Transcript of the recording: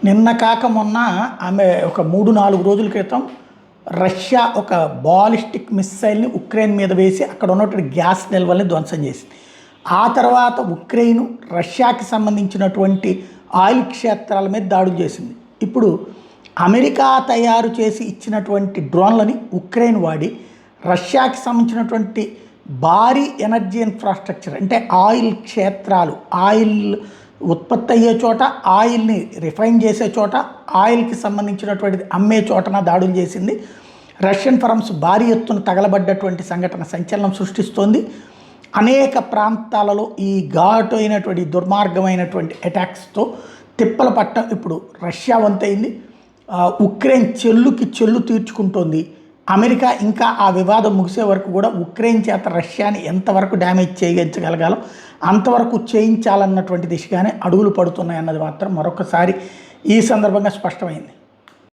నిన్న కాక మొన్న ఆమె ఒక 3-4 రోజుల క్రితం రష్యా ఒక బాలిస్టిక్ మిస్సైల్ని ఉక్రెయిన్ మీద వేసి అక్కడ ఉన్నటువంటి గ్యాస్ నిల్వల్ని ధ్వంసం చేసింది. ఆ తర్వాత ఉక్రెయిన్ రష్యాకి సంబంధించినటువంటి ఆయిల్ క్షేత్రాల మీద దాడులు చేసింది. ఇప్పుడు అమెరికా తయారు చేసి ఇచ్చినటువంటి డ్రోన్లని ఉక్రెయిన్ వాడి రష్యాకి సంబంధించినటువంటి భారీ ఎనర్జీ ఇన్ఫ్రాస్ట్రక్చర్ అంటే ఆయిల్ క్షేత్రాలు, ఆయిల్ ఉత్పత్తి అయ్యే చోట, ఆయిల్ని రిఫైన్ చేసే చోట, ఆయిల్కి సంబంధించినటువంటిది అమ్మే చోటన దాడులు చేసింది. రష్యన్ ఫర్మ్స్ భారీ ఎత్తున తగలబడ్డటువంటి సంఘటన సంచలనం సృష్టిస్తోంది. అనేక ప్రాంతాలలో ఈ ఘాటు అయినటువంటి దుర్మార్గమైనటువంటి అటాక్స్తో తిప్పల పట్టం ఇప్పుడు రష్యా వంతైంది. ఉక్రెయిన్ చెల్లుకి చెల్లు తీర్చుకుంటోంది. అమెరికా ఇంకా ఆ వివాదం ముగిసే వరకు కూడా ఉక్రెయిన్ చేత రష్యాని ఎంతవరకు డ్యామేజ్ చేయించగలగాలో అంతవరకు చేయించాలన్నటువంటి దిశగానే అడుగులు పడుతున్నాయి అన్నది మాత్రం మరొకసారి ఈ సందర్భంగా స్పష్టమైంది.